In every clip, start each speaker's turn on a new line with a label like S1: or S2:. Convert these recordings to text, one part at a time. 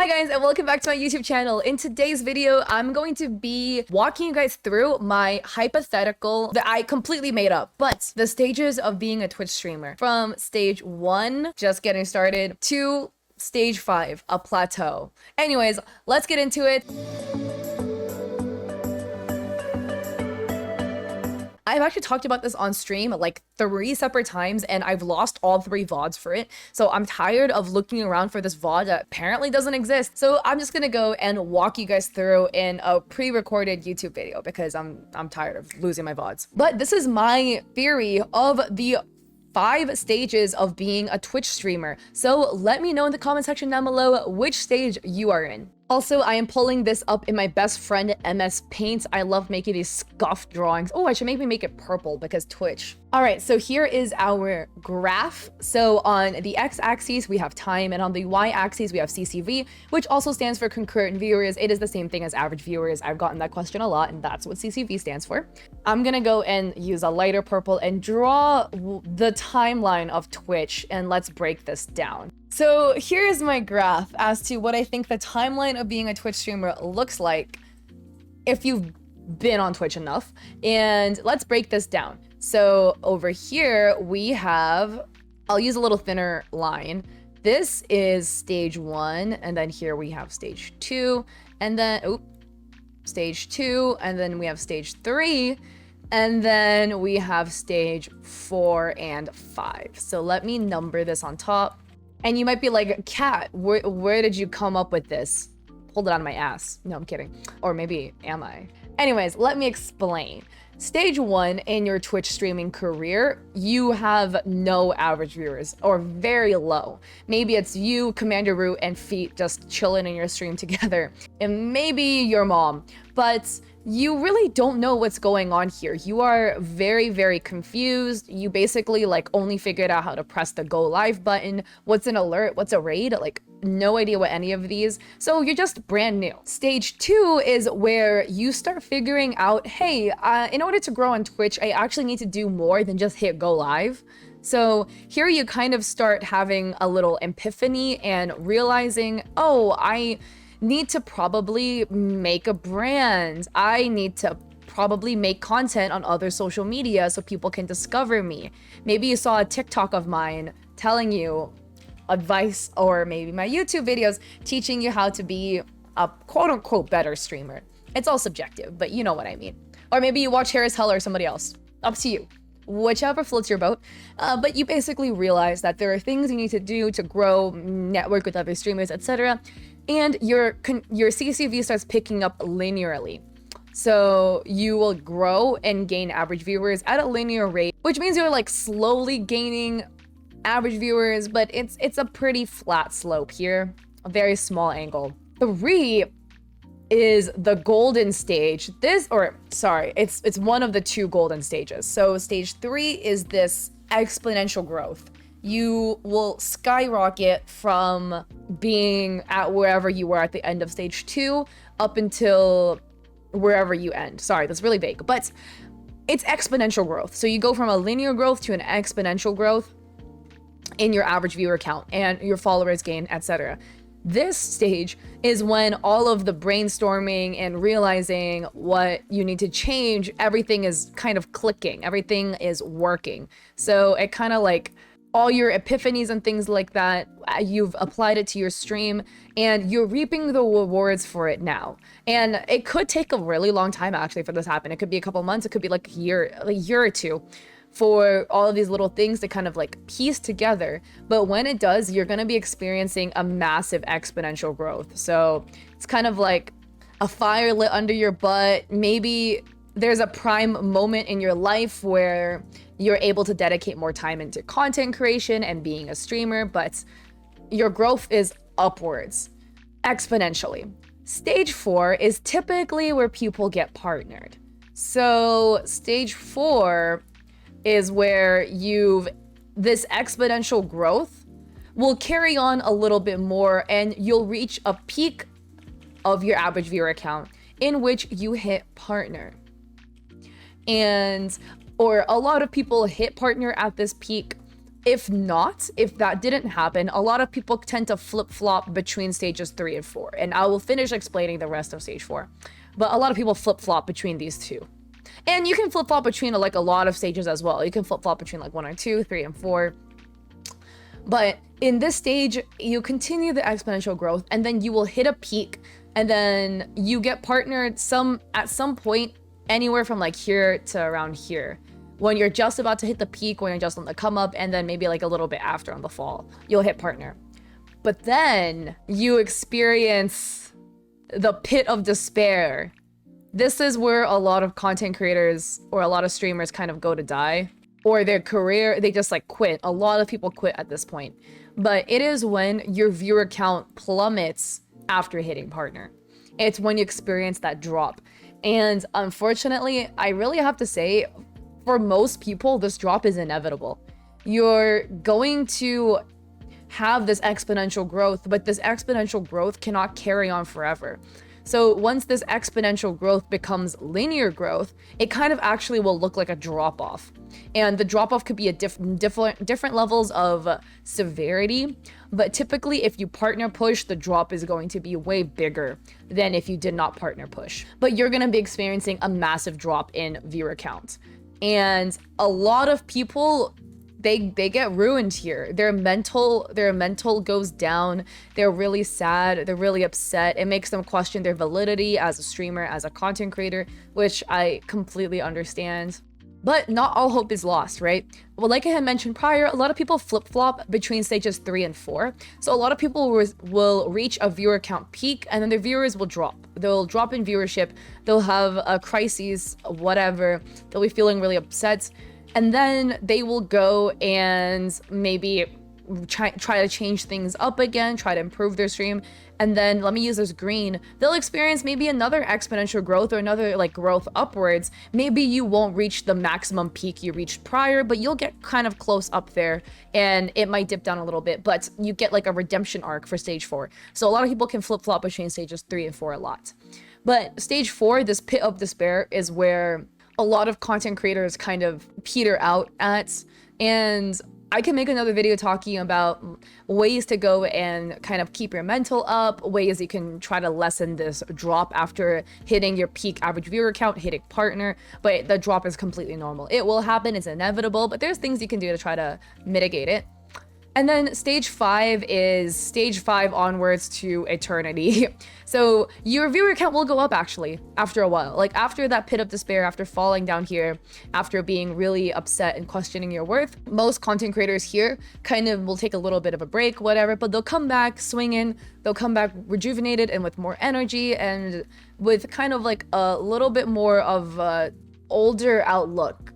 S1: Hi guys, and welcome back to my YouTube channel. In today's video, I'm going to be walking you guys through my hypothetical that I completely made up, but the stages of being a Twitch streamer. From stage 1, just getting started, to stage 5, a plateau. Anyways, let's get into it. I've actually talked about this on stream like 3 separate times, and I've lost all 3 VODs for it. So I'm tired of looking around for this VOD that apparently doesn't exist. So I'm just gonna go and walk you guys through in a pre-recorded YouTube video because I'm tired of losing my VODs. But this is my theory of the 5 stages of being a Twitch streamer. So let me know in the comment section down below which stage you are in. Also, I am pulling this up in my best friend MS Paint. I love making these scuffed drawings. Oh, I should maybe make it purple because Twitch. All right, so here is our graph. So on the x-axis, we have time, and on the y-axis, we have CCV, which also stands for concurrent viewers. It is the same thing as average viewers. I've gotten that question a lot, and that's what CCV stands for. I'm gonna go and use a lighter purple and draw the timeline of Twitch, and let's break this down. So here's my graph as to what I think the timeline of being a Twitch streamer looks like if you've been on Twitch enough. And let's break this down. So over here we have, I'll use a little thinner line. This is stage 1, and then here we have stage 2, and then, stage 2, and then we have stage 3, and then we have stage 4 and 5. So let me number this on top. And you might be like, Kat, where did you come up with this? Pulled it out of my ass. No, I'm kidding. Or maybe am I? Anyways, let me explain. Stage 1 in your Twitch streaming career, you have no average viewers, or very low. Maybe it's you, Commander Root, and Feet just chilling in your stream together. And maybe your mom. But you really don't know what's going on here. You are very, very confused. You basically like only figured out how to press the go live button. What's an alert? What's a raid? Like no idea what any of these. So you're just brand new. Stage 2 is where you start figuring out, hey, in order to grow on Twitch, I actually need to do more than just hit go live. So here you kind of start having a little epiphany and realizing, oh, I need to probably make a brand. I need to probably make content on other social media so people can discover me. Maybe you saw a TikTok of mine telling you advice, or maybe my YouTube videos teaching you how to be a quote-unquote better streamer. It's all subjective, but you know what I mean. Or maybe you watch Harris Heller or somebody else. Up to you. Whichever floats your boat. But you basically realize that there are things you need to do to grow, network with other streamers, etc. And your CCV starts picking up linearly. So you will grow and gain average viewers at a linear rate, which means you're like slowly gaining average viewers, but it's a pretty flat slope here, a very small angle. 3 is the golden stage. It's one of the 2 golden stages. So stage 3 is this exponential growth. You will skyrocket from being at wherever you were at the end of stage 2 up until wherever you end. Sorry, that's really vague, but it's exponential growth. So you go from a linear growth to an exponential growth in your average viewer count and your followers gain, etc. This stage is when all of the brainstorming and realizing what you need to change, everything is kind of clicking, everything is working. So it kind of like all your epiphanies and things like that, you've applied it to your stream and you're reaping the rewards for it now. And it could take a really long time actually for this to happen. It could be a couple months, it could be like a year or 2 for all of these little things to kind of like piece together. But when it does, you're gonna be experiencing a massive exponential growth. So it's kind of like a fire lit under your butt. Maybe there's a prime moment in your life where you're able to dedicate more time into content creation and being a streamer, but your growth is upwards, exponentially. Stage 4 is typically where people get partnered. So stage 4 is where this exponential growth will carry on a little bit more and you'll reach a peak of your average viewer count in which you hit partner. Or a lot of people hit partner at this peak, If not, if that didn't happen, a lot of people tend to flip-flop between stages 3 and 4. And I will finish explaining the rest of stage 4. But a lot of people flip-flop between these two. And you can flip-flop between like a lot of stages as well. You can flip-flop between like 1 or 2, 3 and 4. But in this stage, you continue the exponential growth, and then you will hit a peak, and then you get partnered at some point anywhere from like here to around here. When you're just about to hit the peak, when you're just on the come up, and then maybe like a little bit after on the fall, you'll hit partner. But then you experience the pit of despair. This is where a lot of content creators or a lot of streamers kind of go to die, or their career, they just like quit. A lot of people quit at this point. But it is when your viewer count plummets after hitting partner. It's when you experience that drop. And unfortunately, I really have to say, for most people, this drop is inevitable. You're going to have this exponential growth, but this exponential growth cannot carry on forever. So once this exponential growth becomes linear growth, it kind of actually will look like a drop-off. And the drop-off could be at different levels of severity, but typically if you partner push, the drop is going to be way bigger than if you did not partner push. But you're gonna be experiencing a massive drop in viewer count. And a lot of people, they get ruined here. Their mental goes down. They're really sad. They're really upset. It makes them question their validity as a streamer, as a content creator, which I completely understand. But not all hope is lost, right? Well, like I had mentioned prior, a lot of people flip-flop between stages 3 and 4. So a lot of people will reach a viewer count peak, and then their viewers will drop. They'll drop in viewership. They'll have a crisis, whatever. They'll be feeling really upset. And then they will go and maybe try to change things up again, try to improve their stream. And then let me use this green. They'll experience maybe another exponential growth or another like growth upwards. Maybe you won't reach the maximum peak you reached prior, but you'll get kind of close up there, and it might dip down a little bit, but you get like a redemption arc for stage 4. So a lot of people can flip-flop between stages 3 and 4 a lot. But stage 4, this pit of despair, is where a lot of content creators kind of peter out at. And I can make another video talking about ways to go and kind of keep your mental up, ways you can try to lessen this drop after hitting your peak average viewer count, hitting partner, but the drop is completely normal. It will happen, it's inevitable, but there's things you can do to try to mitigate it. And then stage 5 is stage 5 onwards to eternity. So your viewer count will go up actually after a while. Like after that pit of despair, after falling down here, after being really upset and questioning your worth, most content creators here kind of will take a little bit of a break, whatever, but they'll come back swinging, they'll come back rejuvenated and with more energy and with kind of like a little bit more of a older outlook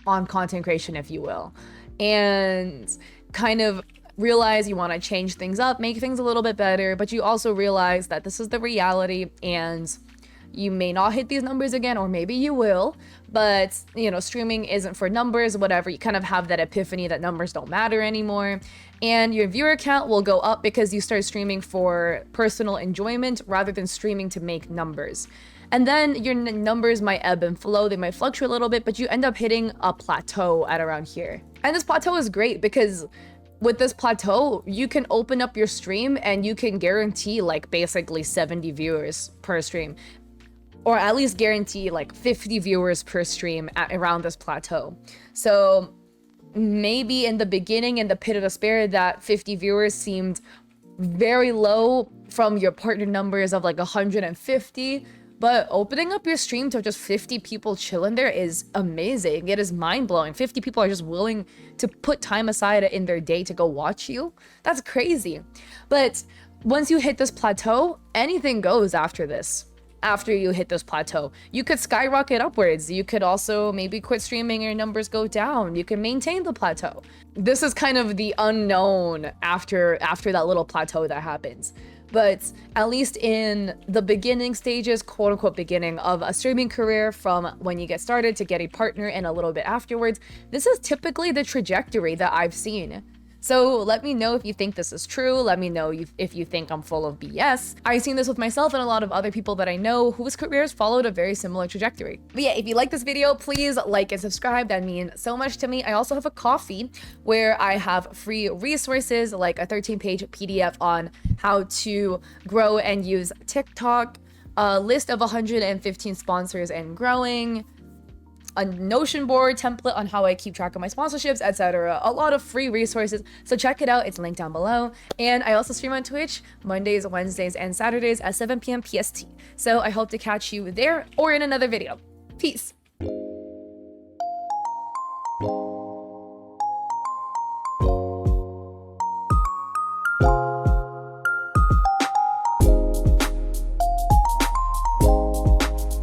S1: on content creation, if you will. And kind of realize you want to change things up, make things a little bit better, but you also realize that this is the reality and you may not hit these numbers again, or maybe you will, but you know, streaming isn't for numbers, whatever. You kind of have that epiphany that numbers don't matter anymore, and your viewer count will go up because you start streaming for personal enjoyment rather than streaming to make numbers. And then your numbers might ebb and flow, they might fluctuate a little bit, but you end up hitting a plateau at around here. And this plateau is great because with this plateau, you can open up your stream and you can guarantee like basically 70 viewers per stream, or at least guarantee like 50 viewers per stream at around this plateau. So maybe in the beginning, in the pit of despair, that 50 viewers seemed very low from your partner numbers of like 150. But opening up your stream to just 50 people chilling there is amazing. It is mind-blowing. 50 people are just willing to put time aside in their day to go watch you. That's crazy. But once you hit this plateau, anything goes after this. After you hit this plateau, you could skyrocket upwards. You could also maybe quit streaming and your numbers go down. You can maintain the plateau. This is kind of the unknown after that little plateau that happens. But at least in the beginning stages, quote unquote beginning of a streaming career, from when you get started to get a partner and a little bit afterwards, this is typically the trajectory that I've seen. So let me know if you think this is true. Let me know if you think I'm full of BS. I've seen this with myself and a lot of other people that I know whose careers followed a very similar trajectory. But yeah, if you like this video, please like and subscribe. That means so much to me. I also have a Ko-fi where I have free resources like a 13-page PDF on how to grow and use TikTok, a list of 115 sponsors and growing, a Notion board template on how I keep track of my sponsorships, etc. A lot of free resources. So check it out. It's linked down below. And I also stream on Twitch Mondays, Wednesdays, and Saturdays at 7 p.m. PST. So I hope to catch you there or in another video. Peace.